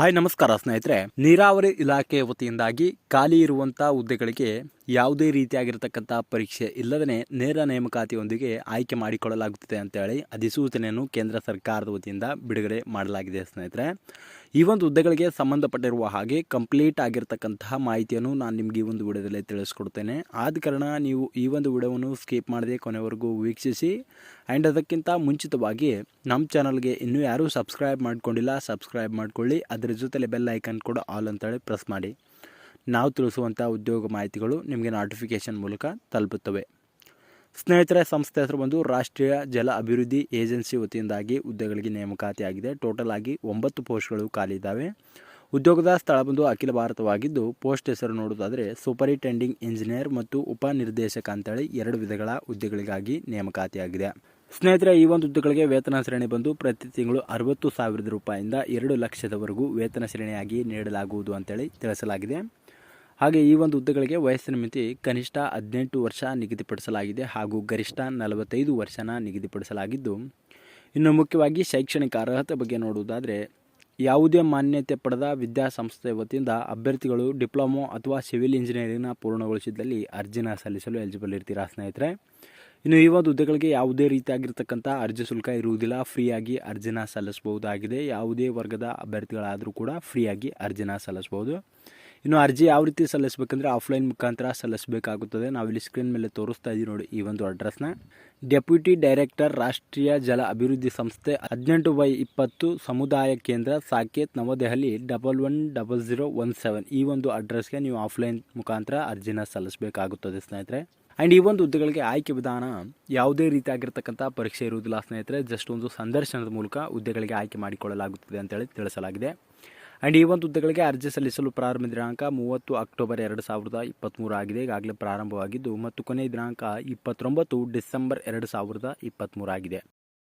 Hi ನಮಸ್ಕಾರ ಸ್ನೇಹಿತರೆ. ನೀರಾವರಿ ಇಲಾಖೆ ವತಿಯಿಂದಾಗಿ ಖಾಲಿ ಇರುವಂಥ ಹುದ್ದೆಗಳಿಗೆ ಯಾವುದೇ ರೀತಿಯಾಗಿರ್ತಕ್ಕಂಥ ಪರೀಕ್ಷೆ ಇಲ್ಲದೇ ನೇರ ನೇಮಕಾತಿಯೊಂದಿಗೆ ಆಯ್ಕೆ ಮಾಡಿಕೊಳ್ಳಲಾಗುತ್ತದೆ ಅಂತೇಳಿ ಅಧಿಸೂಚನೆಯನ್ನು ಕೇಂದ್ರ ಸರ್ಕಾರದ ವತಿಯಿಂದ ಬಿಡುಗಡೆ ಮಾಡಲಾಗಿದೆ ಸ್ನೇಹಿತರೆ. ಈ ಒಂದು ಹುದ್ದೆಗಳಿಗೆ ಸಂಬಂಧಪಟ್ಟಿರುವ ಹಾಗೆ ಕಂಪ್ಲೀಟ್ ಆಗಿರ್ತಕ್ಕಂತಹ ಮಾಹಿತಿಯನ್ನು ನಾನು ನಿಮಗೆ ಈ ಒಂದು ವಿಡಿಯೋದಲ್ಲಿ ತಿಳಿಸ್ಕೊಡ್ತೇನೆ. ಆದ ಕಾರಣ ನೀವು ಈ ಒಂದು ವಿಡಿಯೋವನ್ನು ಸ್ಕಿಪ್ ಮಾಡದೆ ಕೊನೆವರೆಗೂ ವೀಕ್ಷಿಸಿ. ಆ್ಯಂಡ್ ಅದಕ್ಕಿಂತ ಮುಂಚಿತವಾಗಿ ನಮ್ಮ ಚಾನಲ್ಗೆ ಇನ್ನೂ ಯಾರೂ ಸಬ್ಸ್ಕ್ರೈಬ್ ಮಾಡ್ಕೊಂಡಿಲ್ಲ, ಸಬ್ಸ್ಕ್ರೈಬ್ ಮಾಡ್ಕೊಳ್ಳಿ. ಅದರ ಜೊತೆಲೆ ಬೆಲ್ ಐಕನ್ ಕೂಡ ಆಲ್ ಅಂತೇಳಿ ಪ್ರೆಸ್ ಮಾಡಿ. ನಾವು ತಿಳಿಸುವಂಥ ಉದ್ಯೋಗ ಮಾಹಿತಿಗಳು ನಿಮಗೆ ನೋಟಿಫಿಕೇಷನ್ ಮೂಲಕ ತಲುಪುತ್ತವೆ. ಸ್ನೇಹಿತರೆ, ಸಂಸ್ಥೆ ಹೆಸರು ಬಂದು ರಾಷ್ಟ್ರೀಯ ಜಲ ಅಭಿವೃದ್ಧಿ ಏಜೆನ್ಸಿ ವತಿಯಿಂದಾಗಿ ಹುದ್ದೆಗಳಿಗೆ ನೇಮಕಾತಿಯಾಗಿದೆ. ಟೋಟಲ್ ಆಗಿ 9 ಪೋಸ್ಟ್ಗಳು ಖಾಲಿ ಇದ್ದಾವೆ. ಉದ್ಯೋಗದ ಸ್ಥಳ ಬಂದು ಅಖಿಲ ಭಾರತವಾಗಿದ್ದು, ಪೋಸ್ಟ್ ಹೆಸರು ನೋಡೋದಾದರೆ ಸೂಪರಿಂಟೆಂಡಿಂಗ್ ಇಂಜಿನಿಯರ್ ಮತ್ತು ಉಪನಿರ್ದೇಶಕ ಅಂತೇಳಿ 2 ವಿಧಗಳ ಹುದ್ದೆಗಳಿಗಾಗಿ ನೇಮಕಾತಿಯಾಗಿದೆ. ಸ್ನೇಹಿತರೆ, ಈ ಒಂದು ಹುದ್ದೆಗಳಿಗೆ ವೇತನ ಶ್ರೇಣಿ ಬಂದು ಪ್ರತಿ ತಿಂಗಳು 60,000 ರೂಪಾಯಿಂದ 2 ಲಕ್ಷದವರೆಗೂ ವೇತನ ಶ್ರೇಣಿಯಾಗಿ ನೀಡಲಾಗುವುದು ಅಂತೇಳಿ ತಿಳಿಸಲಾಗಿದೆ. ಹಾಗೆ ಈ ಒಂದು ಹುದ್ದೆಗಳಿಗೆ ವಯಸ್ಸಿನ ಮಿತಿ ಕನಿಷ್ಠ 18 ವರ್ಷ ನಿಗದಿಪಡಿಸಲಾಗಿದೆ ಹಾಗೂ ಗರಿಷ್ಠ 45 ವರ್ಷನ ನಿಗದಿಪಡಿಸಲಾಗಿದ್ದು, ಇನ್ನು ಮುಖ್ಯವಾಗಿ ಶೈಕ್ಷಣಿಕ ಅರ್ಹತೆ ಬಗ್ಗೆ ನೋಡುವುದಾದರೆ ಯಾವುದೇ ಮಾನ್ಯತೆ ಪಡೆದ ವಿದ್ಯಾಸಂಸ್ಥೆ ವತಿಯಿಂದ ಅಭ್ಯರ್ಥಿಗಳು ಡಿಪ್ಲೊಮೊ ಅಥವಾ ಸಿವಿಲ್ ಇಂಜಿನಿಯರಿಂಗ್ನ ಪೂರ್ಣಗೊಳಿಸಿದಲ್ಲಿ ಅರ್ಜಿನ ಸಲ್ಲಿಸಲು ಎಲಿಜಿಬಲ್ ಇರ್ತೀರಾ ಸ್ನೇಹಿತರೆ. ಇನ್ನು ಈ ಒಂದು ಹುದ್ದೆಗಳಿಗೆ ಯಾವುದೇ ರೀತಿಯಾಗಿರ್ತಕ್ಕಂಥ ಅರ್ಜಿ ಶುಲ್ಕ ಇರುವುದಿಲ್ಲ. ಫ್ರೀಯಾಗಿ ಅರ್ಜಿನ ಸಲ್ಲಿಸಬಹುದಾಗಿದೆ. ಯಾವುದೇ ವರ್ಗದ ಅಭ್ಯರ್ಥಿಗಳಾದರೂ ಕೂಡ ಫ್ರೀಯಾಗಿ ಅರ್ಜಿನ ಸಲ್ಲಿಸಬಹುದು. ಇನ್ನು ಅರ್ಜಿ ಯಾವ ರೀತಿ ಸಲ್ಲಿಸಬೇಕಂದ್ರೆ ಆಫ್ಲೈನ್ ಮುಖಾಂತರ ಸಲ್ಲಿಸಬೇಕಾಗುತ್ತದೆ. ನಾವಿಲ್ಲಿ ಸ್ಕ್ರೀನ್ ಮೇಲೆ ತೋರಿಸ್ತಾ ಇದ್ದೀವಿ ನೋಡಿ ಈ ಒಂದು ಅಡ್ರೆಸ್ನ. ಡೆಪ್ಯೂಟಿ ಡೈರೆಕ್ಟರ್ ರಾಷ್ಟ್ರೀಯ ಜಲ ಅಭಿವೃದ್ಧಿ ಸಂಸ್ಥೆ 18/20 ಸಮುದಾಯ ಕೇಂದ್ರ, ಸಾಕೇತ್, ನವದೆಹಲಿ 110017 ಈ ಒಂದು ಅಡ್ರೆಸ್ಗೆ ನೀವು ಆಫ್ಲೈನ್ ಮುಖಾಂತರ ಅರ್ಜಿನ ಸಲ್ಲಿಸಬೇಕಾಗುತ್ತದೆ ಸ್ನೇಹಿತರೆ. ಆ್ಯಂಡ್ ಈ ಒಂದು ಹುದ್ದೆಗಳಿಗೆ ಆಯ್ಕೆ ವಿಧಾನ ಯಾವುದೇ ರೀತಿಯಾಗಿರ್ತಕ್ಕಂಥ ಪರೀಕ್ಷೆ ಇರುವುದಿಲ್ಲ ಸ್ನೇಹಿತರೆ. ಜಸ್ಟ್ ಒಂದು ಸಂದರ್ಶನದ ಮೂಲಕ ಹುದ್ದೆಗಳಿಗೆ ಆಯ್ಕೆ ಮಾಡಿಕೊಳ್ಳಲಾಗುತ್ತದೆ ಅಂತೇಳಿ ತಿಳಿಸಲಾಗಿದೆ. ಆ್ಯಂಡ್ ಈ ಒಂದು ಹುದ್ದೆಗಳಿಗೆ ಅರ್ಜಿ ಸಲ್ಲಿಸಲು ಪ್ರಾರಂಭ ದಿನಾಂಕ 30 ಅಕ್ಟೋಬರ್ 2023 ಆಗಿದೆ. ಈಗಾಗಲೇ ಪ್ರಾರಂಭವಾಗಿದ್ದು ಮತ್ತು ಕೊನೆಯ ದಿನಾಂಕ 29 ಡಿಸೆಂಬರ್ 2023 ಆಗಿದೆ.